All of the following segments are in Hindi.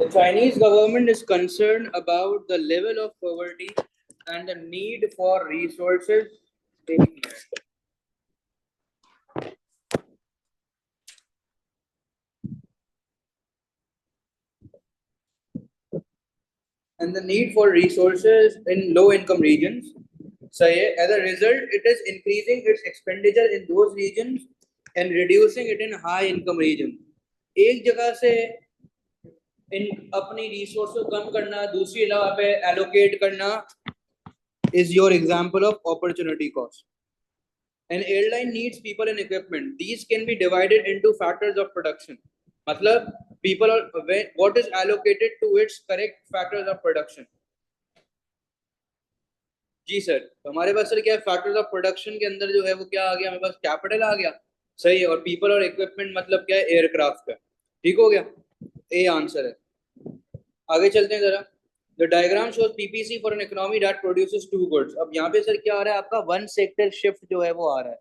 The Chinese government is concerned about the level of poverty and the need for resources. And the need for resources in low income regions. So as a result, it is increasing its expenditure in those regions and reducing it in high income regions. एक जगह से इन अपनी रिसोर्स को कम करना, दूसरी जगह पे एलोकेट करना is your example of opportunity cost. An airline needs people and equipment. These can be divided into factors of production. मतलब people are what is allocated to its correct factors of production. जी सर, तो हमारे पास सर क्या है, फैक्टर्स ऑफ प्रोडक्शन के अंदर जो है वो क्या आ गया, हमारे पास कैपिटल आ गया, सही है, और पीपल और इक्विपमेंट मतलब क्या है, एयरक्राफ्ट का, ठीक हो गया, ए आंसर है। आगे चलते हैं जरा। The diagram shows PPC for an economy that produces two goods. अब यहाँ पे सर क्या आ रहा है, आपका वन सेक्टर शिफ्ट जो है वो आ रहा है,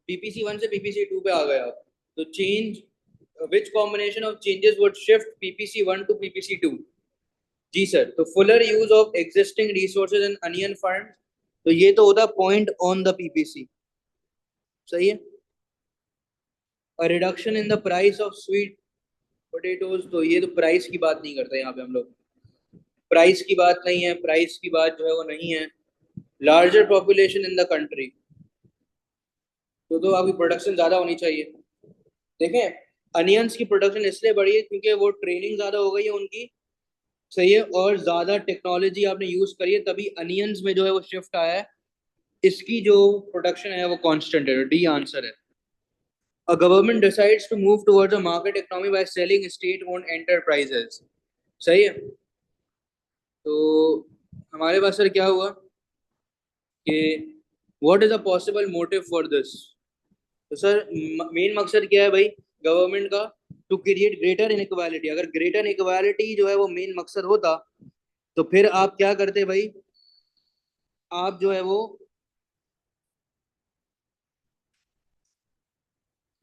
पीपीसी 1 से पीपीसी 2 पे आ गया आप, तो change which combination of changes would shift PPC 1 to PPC 2। जी सर, तो fuller use of existing resources in onion farm, तो ये तो होता पॉइंट ऑन द पीपीसी, सही है। Reduction in the price of sweet potatoes, तो ये तो प्राइस की बात नहीं करते यहाँ पे हम लोग, प्राइस की बात नहीं है, प्राइस की बात जो है वो नहीं है। Larger population in the country, तो आपकी प्रोडक्शन ज्यादा होनी चाहिए। देखें, अनियंस की प्रोडक्शन इसलिए बढ़ी है क्योंकि वो ट्रेनिंग ज्यादा हो गई है उनकी, सही है, और ज्यादा टेक्नोलॉजी आपने यूज करी है, तभी अनियंस में जो है वो शिफ्ट आया है, इसकी जो प्रोडक्शन है वो कांस्टेंट है, डी आंसर है। A government decides to move towards a market economy by selling state-owned enterprises, सही है। तो हमारे पास सर क्या हुआ कि what is a possible motive for this, तो सर मेन मकसद क्या है भाई गवर्नमेंट का, टू क्रिएट ग्रेटर इनइक्वालिटी। अगर ग्रेटर इनइक्वालिटी जो है वो मेन मकसद होता, तो फिर आप क्या करते भाई, आप जो है वो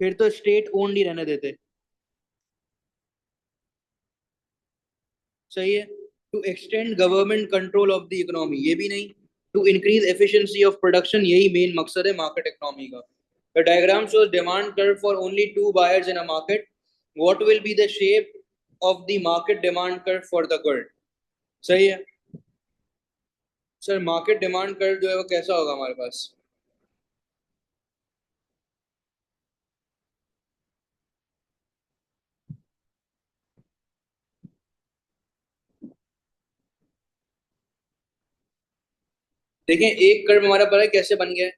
फिर तो स्टेट ओन्ड ही रहने देते, सही है। To extend government control of the economy, ये भी नहीं। To increase efficiency of production, यही मेन मकसद है मार्केट इकोनॉमी का। The diagram shows demand curve for only two buyers in a market, what will be the shape of the market demand curve for the good, सही है। सर मार्केट डिमांड कर्व जो है वो कैसा होगा हमारे पास, देखें एक कर्व हमारा पता है कैसे बन गया है,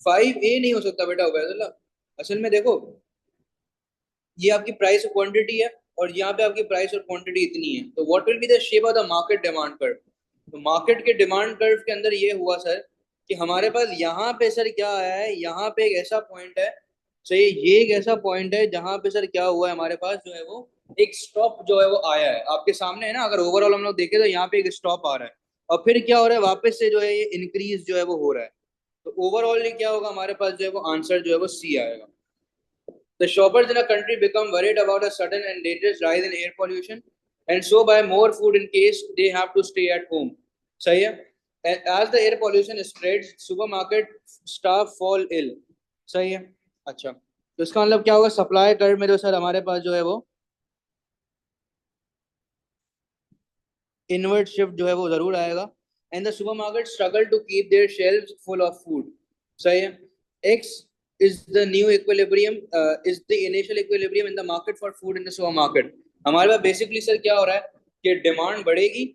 5A नहीं हो सकता बेटा उबैदुल्ला। असल में देखो, ये आपकी प्राइस और क्वांटिटी है, और यहाँ पे आपकी प्राइस और क्वांटिटी इतनी है, तो what will be the shape of the market demand curve. तो मार्केट के डिमांड कर्व के अंदर ये हुआ सर कि हमारे पास यहाँ पे सर क्या आया है, यहाँ पे एक ऐसा पॉइंट है, सही, ये एक ऐसा पॉइंट है जहां पे सर क्या हुआ है, हमारे पास जो है वो एक स्टॉप जो है वो आया है, आपके सामने है ना, अगर ओवरऑल हम लोग देखें तो यहाँ पे एक स्टॉप आ रहा है, और फिर क्या हो रहा है, वापस से जो है ये इंक्रीज जो है वो हो रहा है, तो ओवरऑल क्या होगा हमारे पास जो है वो आंसर जो है वो सी आएगा। The shoppers in a country become worried about a sudden and dangerous rise in air pollution, and so buy more food in case they have to stay at home. सही है। As the air pollution spreads, supermarket staff fall ill. सही है। अच्छा, तो इसका मतलब क्या होगा, सप्लाई कर्व में जो सर हमारे पास जो है वो इनवर्ट शिफ्ट जो है वो जरूर आएगा। And the supermarket struggle to keep their shelves full of food, सही है। X is the new equilibrium, is the initial equilibrium in the market for food in the supermarket। हमारे पास बेसिकली सर क्या हो रहा है कि डिमांड बढ़ेगी,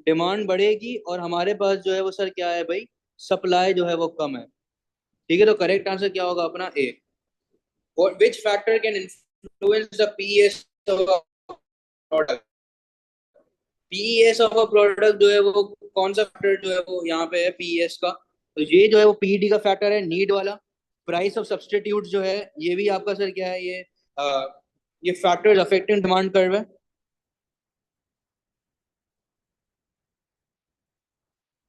डिमांड बढ़ेगी, और हमारे पास जो है वो सर क्या है भाई, सप्लाई जो है वो कम है, ठीक है। तो करेक्ट आंसर क्या होगा अपना ए। which factor can influence the PES of a product, PES of a product जो है वो कौन सा फैक्टर जो है वो यहाँ पे है पीईएस का, तो ये जो है वो पीईडी का फैक्टर है, नीड वाला। प्राइस ऑफ सब्सटीट्यूट जो है ये भी आपका सर क्या है, ये फैक्टर्स अफेक्टिंग डिमांड कर्व है,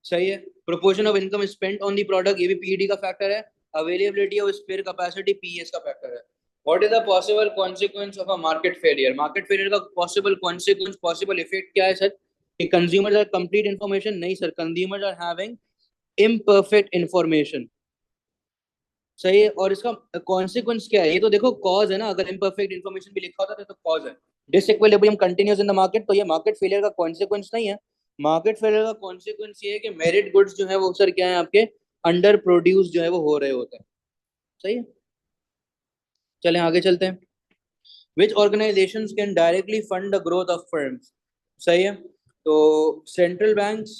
सही है। Proportion of income spent on the product, ये भी पीईडी का फैक्टर है। Availability of spare capacity, PS का फैक्टर है। What is the possible consequence of a market failure? Market failure का पॉसिबल कॉन्सिक्वेंस, पॉसिबल इफेक्ट क्या है सर? कि कंज्यूमर्स आर कंप्लीट इंफॉर्मेशन, नहीं sir, consumers are having imperfect information. सही है। और इसका कॉन्सिक्वेंस क्या है? ये तो देखो कॉज है ना, अगर इम्परफेक्ट इंफॉर्मेशन भी लिखा होता तो कॉज है। Disequilibrium continuous in the market, तो ये मार्केट फेलियर का कॉन्सिक्वेंस नहीं है। मार्केट फेलियर का कॉन्सिक्वेंस ये है कि मेरिट गुड्स जो है वो सर क्या है आपके, अंडर प्रोड्यूस जो है वो हो रहे होते हैं। सही है। चलें आगे चलते हैं। Which organisations can directly fund the growth of firms? सही है। तो सेंट्रल बैंक्स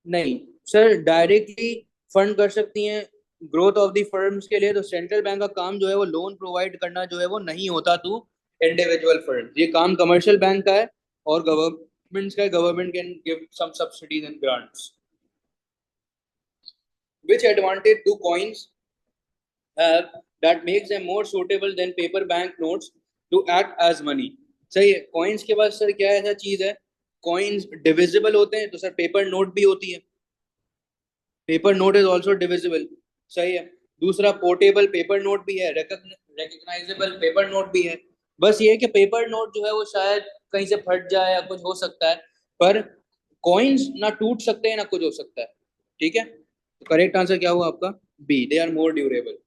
नहीं सर, डायरेक्टली फंड कर सकती हैं ग्रोथ ऑफ द फर्म्स के लिए। तो सेंट्रल बैंक का काम जो है वो लोन प्रोवाइड करना जो है वो नहीं होता टू इंडिविजुअल फर्म्स, ये काम कमर्शियल बैंक का है और गवर्नमेंट्स का है। Government can give some subsidies and grants. Which advantage do coins have that makes them more suitable than paper bank notes to act as money? सही है। कॉइन्स के पास सर क्या ऐसा चीज है, कॉइन्स डिविजिबल होते हैं, तो सर पेपर नोट भी होती है, paper note is also divisible. सही है। दूसरा पोर्टेबल पेपर नोट भी है, रिकग्नाइजेबल पेपर नोट भी है। बस ये है कि पेपर नोट जो है वो शायद कहीं से फट जाए या कुछ हो सकता है, पर कॉइन्स ना टूट सकते हैं ना कुछ हो सकता है। ठीक है। तो करेक्ट आंसर क्या हुआ आपका? B, they are more durable.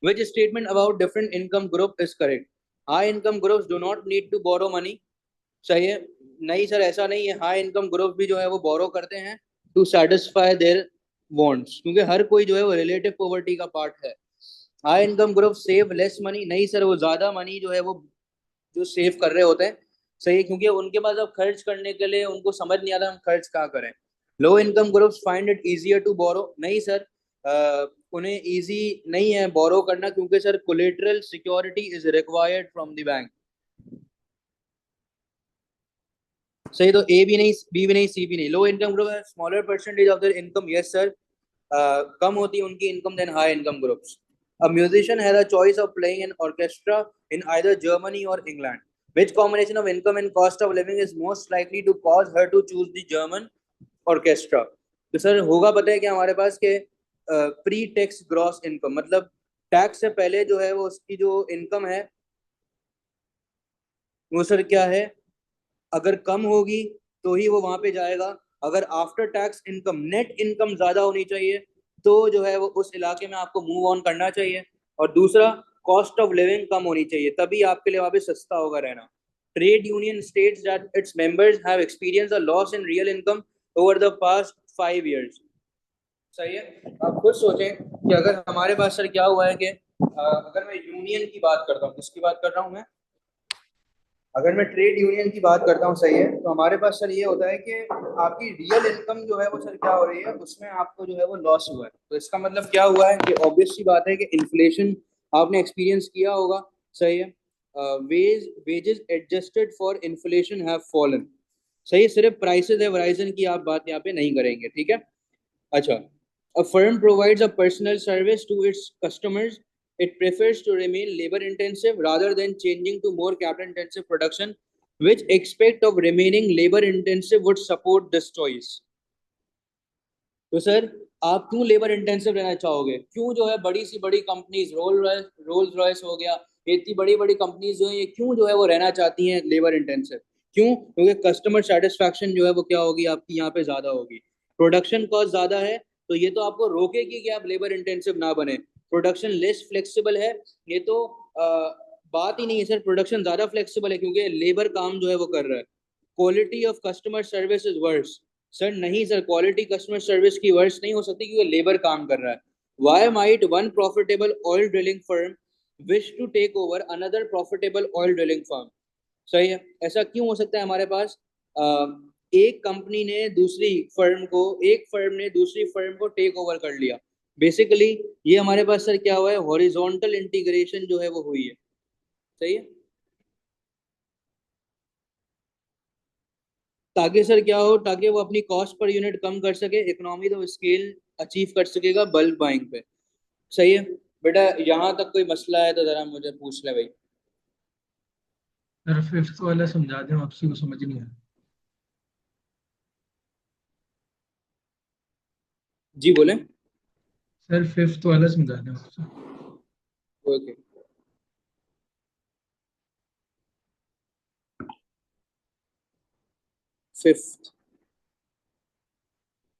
Which statement about different income group is correct? High income groups do not need to borrow money. सही है। नहीं सर, ऐसा नहीं है, हाई इनकम ग्रुप भी जो है वो बोरो करते हैं टू सेटिस्फाई देयर वांट्स, क्योंकि हर कोई जो है वो रिलेटिव पॉवर्टी का पार्ट है। High income group save less money, नहीं सर, वो ज्यादा मनी जो है वो जो सेव कर रहे होते हैं। सही है, क्योंकि उनके पास अब खर्च करने के लिए उनको समझ नहीं आता हम खर्च कहाँ करें। Low income groups find it easier to borrow, नहीं सर, उन्हें इजी नहीं है बोरो करना, क्योंकि sir collateral security is required from the bank. सही, तो ए भी नहीं, बी भी नहीं, सी भी नहीं। लो इनकम ग्रुप है smaller percentage of their income, yes sir, कम होती है उनकी income than high income groups. A musician has a choice of playing an orchestra in either Germany or England. Which combination of income and cost of living is most likely to cause her to choose the German orchestra? तो सर होगा पता है कि हमारे पास के प्री टैक्स ग्रॉस इनकम, मतलब टैक्स से पहले जो है वो उसकी जो इनकम है वो सर क्या है, अगर कम होगी तो ही वो वहां पे जाएगा। अगर after tax income, net income ज्यादा होनी चाहिए तो जो है वो उस इलाके में आपको मूव ऑन करना चाहिए। और दूसरा, कॉस्ट ऑफ लिविंग कम होनी चाहिए, तभी आपके लिए वहां पे सस्ता होगा रहना। Trade union states that its members have experience a loss in real income over the past 5 years। सही है। आप खुद सोचें कि अगर हमारे पास सर क्या हुआ है कि अगर मैं यूनियन की बात करता हूँ, किसकी बात कर रहा हूँ मैं, अगर मैं ट्रेड यूनियन की बात करता हूँ, सही है, तो हमारे पास सर ये होता है कि आपकी रियल इनकम जो है वो सर क्या हो रही है, उसमें आपको जो है वो लॉस हुआ है। तो इसका मतलब क्या हुआ है कि ऑब्वियस सी बात है कि इन्फ्लेशन आपने एक्सपीरियंस किया होगा। सही है। Wages adjusted for inflation have fallen. सही है, सिर्फ प्राइसेस है वराइजन की आप बात यहाँ पे नहीं करेंगे। ठीक है। अच्छा, a firm provides a personal service to its customers. It prefers to remain labor intensive rather than changing to more capital intensive production. Which aspect of remaining labor intensive would support this choice? तो सर आप क्यों लेबर इंटेंसिव रहना चाहोगे? क्यों जो है बड़ी सी बड़ी कंपनीज, रोल्स रॉयस हो गया, इतनी बड़ी बड़ी कंपनीज जो है ये क्यों जो है वो रहना चाहती हैं लेबर इंटेंसिव? क्यों? क्योंकि कस्टमर सेटिस्फैक्शन जो है वो क्या होगी आपकी यहाँ पे ज्यादा होगी। प्रोडक्शन कॉस्ट ज्यादा है तो ये तो आपको रोकेगी कि आप लेबर इंटेंसिव ना बने। प्रोडक्शन लेस फ्लेक्सिबल है, ये तो बात ही नहीं है सर, प्रोडक्शन ज्यादा फ्लेक्सिबल है क्योंकि लेबर काम जो है वो कर रहा है। Quality of customer service is worse, sir नहीं सर, क्वालिटी कस्टमर सर्विस की वर्स नहीं हो सकती क्योंकि लेबर काम कर रहा है। Why might one profitable oil drilling firm wish to take over another profitable oil drilling firm? सही है। ऐसा क्यों हो सकता है हमारे पास, एक कंपनी ने दूसरी फर्म को, एक फर्म ने दूसरी फर्म को टेक ओवर कर लिया। बेसिकली ये हमारे पास सर क्या हुआ है, हॉरिजॉन्टल इंटीग्रेशन जो है वो हुई है। सही है। ताकि सर क्या हो, ताकि वो अपनी कॉस्ट पर यूनिट कम कर सके, इकोनॉमी तो स्केल अचीव कर सकेगा बल्क बाइंग पे। सही है। बेटा यहाँ तक कोई मसला है तो जरा मुझे पूछ ले भाई। सर फिफ्थ वाला समझा दें, आपसी को समझ नहीं आया। जी बोले। सर फिफ्थ वाला समझा दें आपसे। ओके, फिफ्थ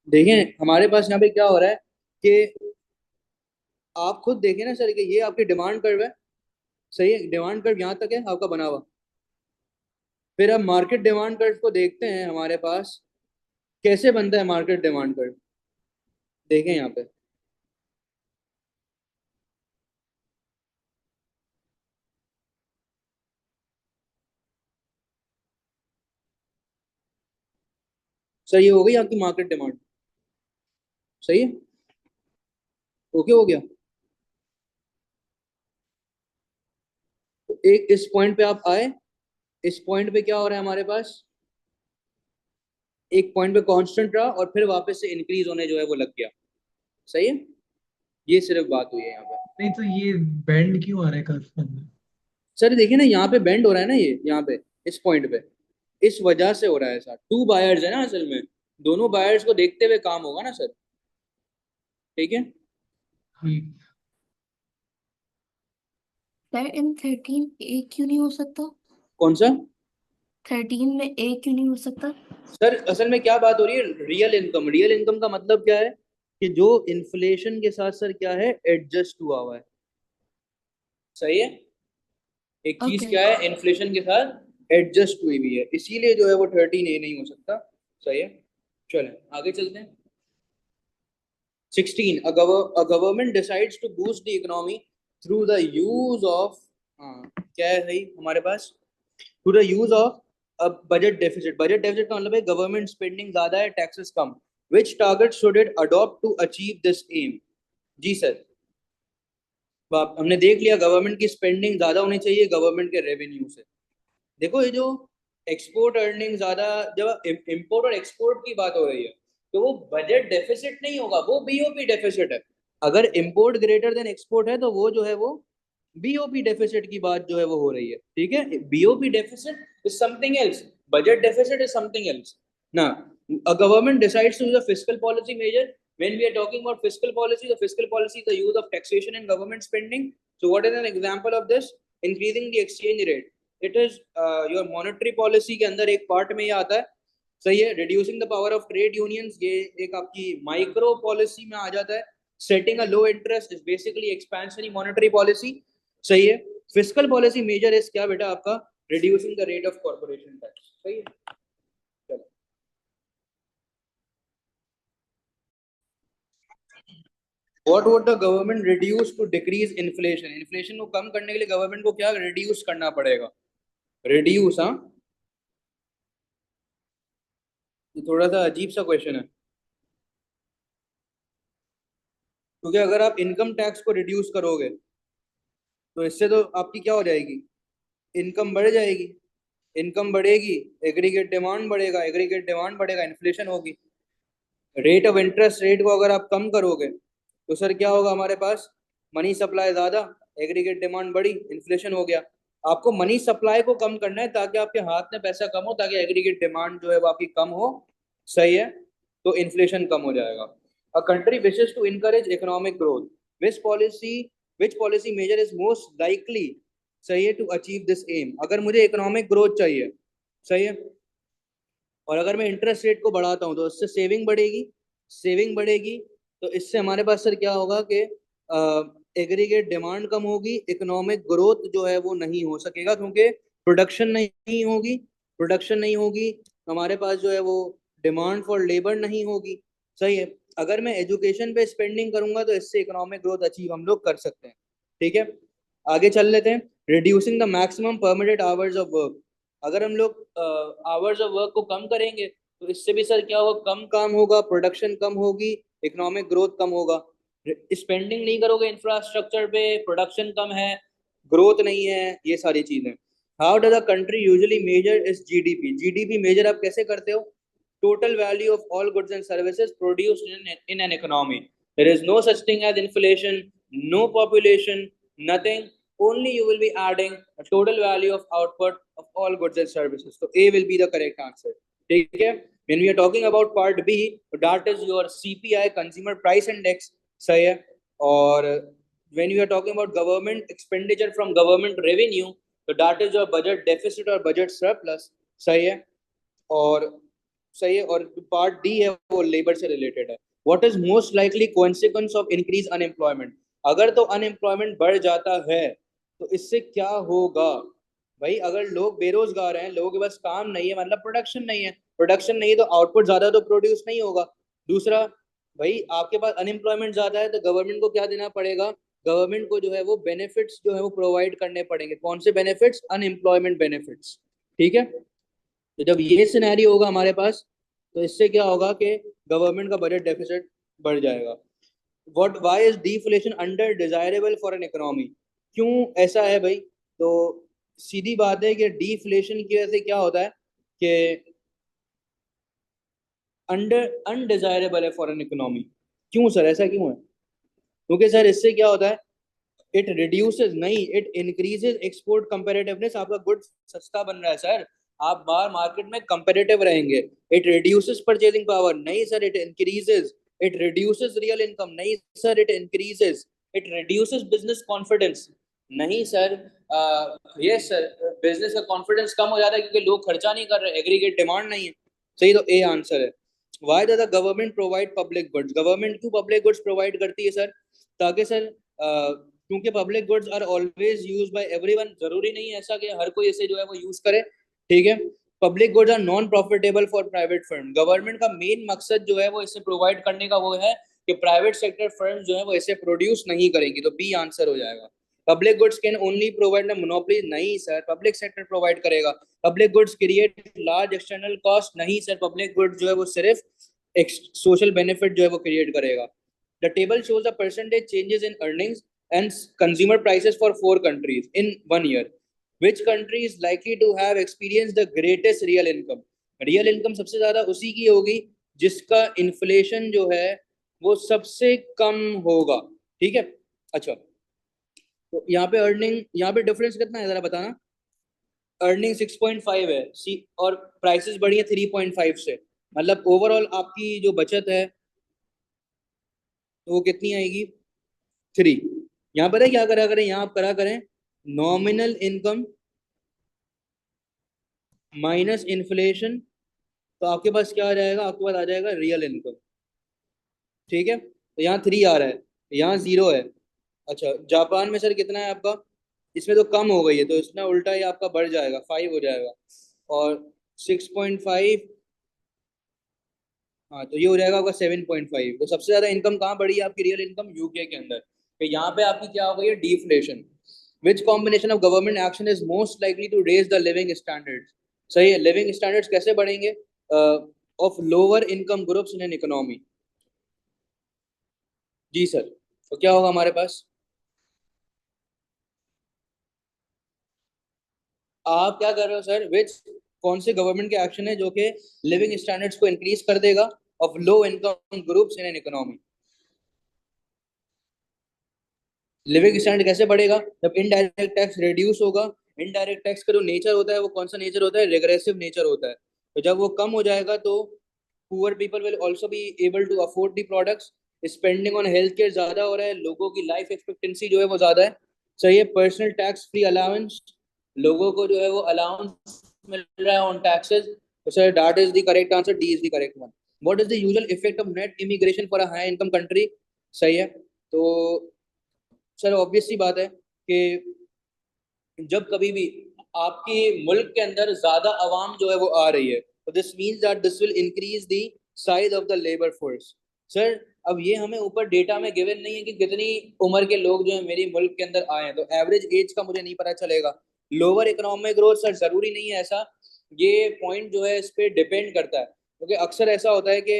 देखें हमारे पास यहाँ पे क्या हो रहा है कि आप खुद देखें ना सर कि ये आपकी डिमांड कर्व है, सही है, डिमांड कर्व यहाँ तक है आपका बना हुआ। फिर अब मार्केट डिमांड कर्व को देखते हैं हमारे पास कैसे बनता है मार्केट डिमांड कर्व। देखें यहाँ पे, सर ये हो गई आपकी मार्केट डिमांड, सही है, ओके हो गया। तो एक इस पॉइंट पे आप आए, इस पॉइंट पे क्या हो रहा है हमारे पास, एक पॉइंट पे कांस्टेंट रहा और फिर वापस से इंक्रीज होने जो है वो लग गया, सही है, ये सिर्फ बात हुई है यहाँ पे। नहीं तो ये बैंड क्यों आ रहा है कर्व के अंदर? सर देखिए ना यहाँ पे बेंड हो रहा है ना, ये यहाँ पे इस पॉइंट पे, इस वजह से हो रहा है सर, टू बायर्स है ना असल में, दोनों बायर्स को देखते हुए काम होगा ना सर, ठीक है। ठीक। सर इन 13 एक क्यों नहीं हो सकता? कौन सा? 13 में एक क्यों नहीं हो सकता? सर असल में क्या बात हो रही है, रियल इनकम, रियल इनकम का मतलब क्या है कि जो इन्फ्लेशन के साथ सर क्या है, एडजस्ट हुआ हुआ है, सही है, एक चीज ओके। क्या है इन्फ्लेशन के साथ एडजस्ट हुई हुई है, इसीलिए जो है वो 13A नहीं हो सकता, सही है। चलें आगे चलते हैं। 16, a government decides to boost the economy through the use of, क्या है भाई हमारे पास, through the use of a budget deficit। Budget deficit का मतलब है गवर्नमेंट स्पेंडिंग ज्यादा है, टैक्सेस कम। which target should it adopt to achieve this aim? जी सर, हमने देख लिया गवर्नमेंट की स्पेंडिंग ज्यादा होनी चाहिए गवर्नमेंट के रेवेन्यू से। देखो ये जो एक्सपोर्ट अर्निंग ज्यादा, जब इंपोर्ट और एक्सपोर्ट की बात हो रही है तो वो बजट डेफिसिट नहीं होगा, वो बीओपी डेफिसिट है। अगर इंपोर्ट ग्रेटर देन एक्सपोर्ट है तो वो जो है वो बीओपी डेफिसिट की बात जो है वो हो रही है, ठीक है। BOP deficit is something else, budget deficit is something else ना। A government decides to use a fiscal policy measure. When we are talking about fiscal policy, the fiscal policy is the use of taxation and government spending. So what is an example of this? Increasing the exchange rate. It is your monetary policy के अंदर एक पार्ट में ये आता है, सही है। Reducing the power of trade unions, ये एक आपकी माइक्रो पॉलिसी में आ जाता है। Setting a low interest is basically expansionary monetary policy, सही है। फिस्कल पॉलिसी मेजर इज क्या बेटा आपका, reducing the rate of corporation tax, सही है। What would the government reduce to decrease inflation? Inflation को कम करने के लिए गवर्नमेंट को क्या रिड्यूस करना पड़ेगा, रिड्यूस, हाँ, ये थोड़ा सा अजीब सा क्वेश्चन है, क्योंकि अगर आप इनकम टैक्स को रिड्यूस करोगे तो इससे तो आपकी क्या हो जाएगी, इनकम बढ़ जाएगी, इनकम बढ़ेगी, एग्रीगेट डिमांड बढ़ेगा, एग्रीगेट डिमांड बढ़ेगा, इन्फ्लेशन होगी। रेट ऑफ इंटरेस्ट रेट को अगर आप कम करोगे तो सर क्या होगा हमारे पास, मनी सप्लाई ज्यादा, एग्रीगेट डिमांड बढ़ी, इन्फ्लेशन हो गया। आपको मनी सप्लाई को कम करना है ताकि आपके हाथ में पैसा कम हो, ताकि एग्रीगेट डिमांड जो है वो आपकी कम हो, सही है, तो इन्फ्लेशन कम हो जाएगा। A country wishes to encourage economic growth, which policy measure is most likely, सही है, टू अचीव दिस एम। अगर मुझे इकोनॉमिक ग्रोथ चाहिए, सही है, और अगर मैं इंटरेस्ट रेट को बढ़ाता हूँ तो इससे सेविंग बढ़ेगी, सेविंग बढ़ेगी तो इससे हमारे पास सर क्या होगा कि एग्रीगेट डिमांड कम होगी, इकोनॉमिक ग्रोथ जो है वो नहीं हो सकेगा, क्योंकि प्रोडक्शन नहीं होगी, प्रोडक्शन नहीं होगी, हमारे पास जो है वो डिमांड फॉर लेबर नहीं होगी, सही है। अगर मैं एजुकेशन पे स्पेंडिंग करूंगा तो इससे इकोनॉमिक ग्रोथ अचीव हम लोग कर सकते हैं, ठीक है। आगे चल लेते हैं। Reducing the maximum permitted hours of work, अगर हम लोग आवर्स ऑफ वर्क को कम करेंगे तो इससे भी सर क्या होगा, कम काम होगा, प्रोडक्शन कम होगी, इकोनॉमिक ग्रोथ कम होगा। स्पेंडिंग नहीं करोगे इंफ्रास्ट्रक्चर पे, प्रोडक्शन कम है, ग्रोथ नहीं है, ये सारी चीजें। How does a country usually measure is GDP, GDP measure आप कैसे करते हो, total value of all goods and services produced in an economy. There is no such thing as inflation, no population, nothing, only you will be adding a total value of output of all goods and services. So A will be the correct answer. ठीक है। When we are talking about part B, that is your CPI, Consumer Price Index, सही है। और when you are talking about government expenditure from government revenue, तो that is your budget deficit और budget surplus. सही है. और सही है. और पार्ट डी है वो लेबर से रिलेटेड है. What is most likely consequence of increase unemployment. अगर तो अनएम्प्लॉयमेंट बढ़ जाता है तो इससे क्या होगा भाई. अगर लोग बेरोजगार हैं, लोगों के पास काम नहीं है, मतलब प्रोडक्शन नहीं है. प्रोडक्शन नहीं है तो आउटपुट ज्यादा तो प्रोड्यूस नहीं होगा. दूसरा भाई, आपके पास अनएम्प्लॉयमेंट ज्यादा है तो गवर्नमेंट को क्या देना पड़ेगा. गवर्नमेंट को जो है वो बेनिफिट्स जो है वो प्रोवाइड करने पड़ेंगे. कौन से बेनिफिट्स. Unemployment benefits. ठीक है. तो जब ये सिनेरियो होगा हमारे पास तो इससे क्या होगा कि गवर्नमेंट का बजट डेफिसिट बढ़ जाएगा. What why is deflation under desirable for an economy. क्यों ऐसा है भाई. तो सीधी बात है कि डिफ्लेशन की वजह से क्या होता है कि अंडर अनडिजायरेबल है फॉर एन इकोनॉमी. क्यों सर, ऐसा क्यों है. क्योंकि सर इससे क्या होता है, इट रिड्यूसेस नहीं, इट इंक्रीजेस एक्सपोर्ट कंपेरेटिवनेस. आपका गुड सस्ता बन रहा है सर, आप बाहर मार्केट में कंपेरेटिव रहेंगे. It reduces purchasing power. नहीं sir, it increases. It reduces real income. नहीं sir, it increases. It reduces business confidence. नहीं सर. यस सर, बिजनेस का कॉन्फिडेंस कम हो जाता है क्योंकि लोग खर्चा नहीं कर रहे, एग्रीगेट डिमांड नहीं है. सही. तो ए आंसर है. Why does the government provide public goods. Government क्यों पब्लिक गुड्स प्रोवाइड करती है सर. ताकि सर क्योंकि public goods are always use by everyone. जरूरी नहीं है ऐसा कि हर कोई इसे जो है वो यूज करे. ठीक है. Public goods are non profitable for private firm. Government का मेन मकसद जो है वो इसे प्रोवाइड करने का वो है कि प्राइवेट सेक्टर फर्म जो है वो इसे प्रोड्यूस नहीं करेंगी. तो बी आंसर हो जाएगा. Public goods can only provide monopoly. नहीं सर, पब्लिक सेक्टर प्रोवाइड करेगा. Public goods create large external cost. नहीं सर, पब्लिक गुड्स जो है वो सिर्फ सोशल बेनिफिट जो है वो क्रिएट करेगा. The table shows the percentage changes in earnings and consumer prices for 4 countries in 1 year. Which country is likely to have experienced the greatest real income. Real income सबसे ज्यादा उसी की होगी जिसका इन्फ्लेशन जो है वो सबसे कम होगा. ठीक है. अच्छा, तो यहाँ पे अर्निंग, यहाँ पे डिफरेंस कितना है जरा बताना. अर्निंग 6.5 है सी, और प्राइसेस बढ़ी है 3.5 से. मतलब ओवरऑल आपकी जो बचत है तो वो कितनी आएगी. 3. यहाँ पर है क्या करा करें, यहाँ आप करा करें नॉमिनल इनकम माइनस इन्फ्लेशन. तो आपके पास क्या आ जाएगा, आपके पास आ जाएगा रियल इनकम. ठीक है. तो यहाँ 3 आ रहा है, यहाँ 0 है. अच्छा, जापान में सर कितना है आपका. इसमें तो कम हो गई है तो इसमें उल्टा ही आपका बढ़ जाएगा, 5 हो जाएगा. और 6.5, हाँ तो ये हो जाएगा आपका 7.5. तो सबसे ज्यादा इनकम कहाँ बढ़ी है आपकी रियल इनकम. यूके के अंदर. तो यहाँ पे आपकी क्या हो गई है, deflation. Which combination of government action is most likely to raise the living standards. सही है. लिविंग स्टैंडर्ड्स कैसे बढ़ेंगे of lower income groups in an economy. जी सर. तो क्या होगा हमारे पास, आप क्या कर रहे हो सर. विच, कौन से गवर्नमेंट के एक्शन है जो कि लिविंग स्टैंडर्ड्स को इंक्रीज कर देगा of low income groups in an economy. Living standard कैसे बढ़ेगा, जब इनडायरेक्ट टैक्स रिड्यूस होगा. इनडायरेक्ट टैक्स का जो नेचर होता है वो कौन सा नेचर होता है, रिग्रेसिव नेचर होता है. तो जब वो कम हो जाएगा तो poor people will also be able to afford the products. Spending on health care ज्यादा हो रहा है, लोगों की लाइफ एक्सपेक्टेंसी जो है वो ज्यादा है. सही है. पर्सनल टैक्स फ्री अलाउंस, लोगों को जो है वो अलाउंस मिल रहा है ऑन टैक्सेस. तो sir that is the correct answer, D is the correct one. What is the usual effect of net immigration for a high income country. सही है. तो सर ऑब्वियस सी बात है कि जब कभी भी आपके मुल्क के अंदर ज्यादा आवाम जो है वो आ रही है तो this means that this will increase the size of the labour force. Sir अब ये हमें ऊपर डेटा में गिवन नहीं है कि कितनी उम्र के लोग जो है मेरे मुल्क के अंदर आए हैं, तो एवरेज एज का मुझे नहीं पता चलेगा. लोअर इकोनॉमिक ग्रोथ सर जरूरी नहीं है ऐसा. ये पॉइंट जो है इस पे डिपेंड करता है क्योंकि अक्सर ऐसा होता है कि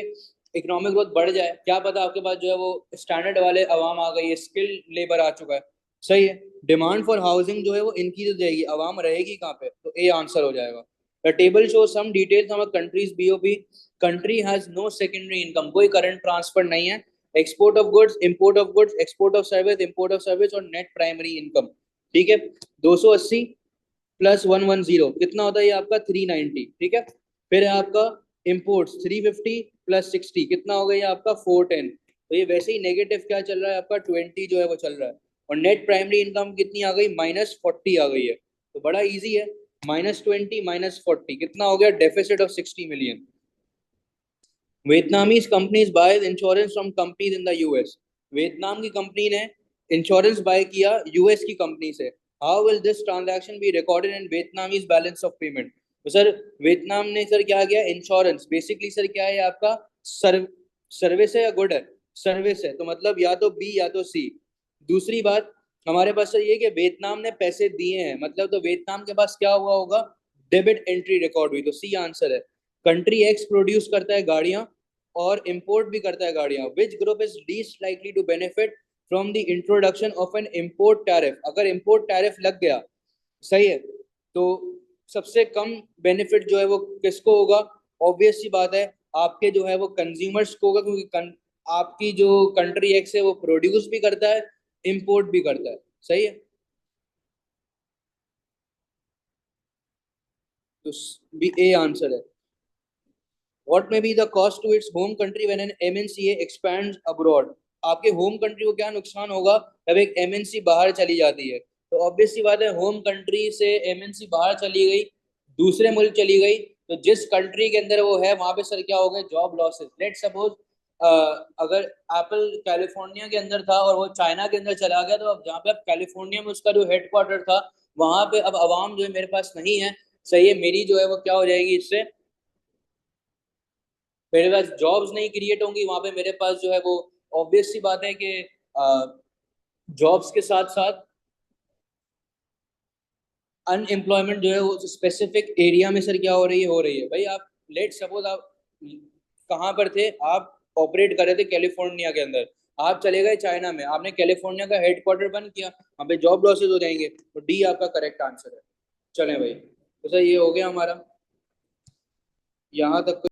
इकोनॉमिक ग्रोथ बढ़ जाए, क्या पता आपके पास जो है वो स्टैंडर्ड वाले अवाम आ गई है, स्किल लेबर आ चुका है. सही है. डिमांड फॉर हाउसिंग जो है वो इंक्रीज हो जाएगी, अवाम रहेगी कहाँ पे. तो ए आंसर हो जाएगा. The table show some details of countries BOP. Country has no secondary income, कोई करंट ट्रांसफर नहीं है. Export of goods, import of goods, export of service, import of service और नेट प्राइमरी इनकम. ठीक है. 280 प्लस 110 कितना होता है ये आपका 390. ठीक है. फिर है आपका इम्पोर्ट्स 350 प्लस 60 कितना हो गया ये आपका 410. तो ये वैसे ही नेगेटिव क्या चल रहा है आपका 20 जो है वो चल रहा है, और नेट प्राइमरी इनकम कितनी आ गई, -40 आ गई है। तो बड़ा इजी है, -20 -40 कितना हो गया, deficit of 60 million. Vietnamese companies buy insurance from companies in the US, Vietnam की कंपनी ने इंश्योरेंस बाय किया यूएस की कंपनी से। How will this transaction be recorded in Vietnamese balance of payment? तो सर वियतनाम ने सर क्या किया, इंश्योरेंस बेसिकली सर क्या है आपका, सर्विस है या गुड है, सर्विस है, तो मतलब या तो बी या तो सी। दूसरी बात हमारे पास सर ये कि वियतनाम ने पैसे दिए हैं, मतलब तो वियतनाम के पास क्या हुआ होगा, डेबिट एंट्री रिकॉर्ड हुई, तो सी आंसर है। कंट्री एक्स प्रोड्यूस करता है गाड़ियां और इंपोर्ट भी करता है गाड़ियां, which group is least likely to benefit from the introduction of an import tariff? अगर इंपोर्ट टैरिफ लग गया, सही है, तो सबसे कम बेनिफिट जो है वो किसको होगा, ऑब्वियस सी बात है आपके जो है वो कंज्यूमर्स को होगा, क्योंकि आपकी जो कंट्री एक्स है वो प्रोड्यूस भी करता है, इंपोर्ट भी करता है, सही है। तो भी ए आंसर है। What may be the cost to its home country when an MNC expands abroad? आपके होम कंट्री को क्या नुकसान होगा जब एक MNC बाहर चली जाती है? तो ऑब्वियस सी बात है, होम कंट्री से MNC बाहर चली गई, दूसरे मुल्क चली गई, तो जिस कंट्री के अंदर वो है वहां पे सर क्या हो गए, जॉब लॉसेस। लेट सपोज अगर एप्पल कैलिफोर्निया के अंदर था और वो चाइना के अंदर चला गया, तो अब जहाँ पे अब कैलिफोर्निया में उसका जो हेडक्वार्टर था, वहां पे अब आवाम जो है मेरे पास नहीं है, सही है, मेरी जो है वो क्या हो जाएगी, इससे मेरे पास जॉब्स नहीं क्रिएट होंगी वहां पे, मेरे पास जो है वो ऑब्वियस सी बात है कि जॉब्स के साथ साथ अनएम्प्लॉयमेंट जो है वो स्पेसिफिक एरिया में सर क्या हो रही है भाई। आप लेट सपोज आप कहाँ पर थे, आप ऑपरेट कर रहे थे कैलिफोर्निया के अंदर, आप चले गए चाइना में, आपने कैलिफोर्निया का हेडक्वार्टर बंद किया, वहाँ पे जॉब लॉसेज हो जाएंगे, तो डी आपका करेक्ट आंसर है। चलें भाई, तो सर ये हो गया हमारा यहाँ तक।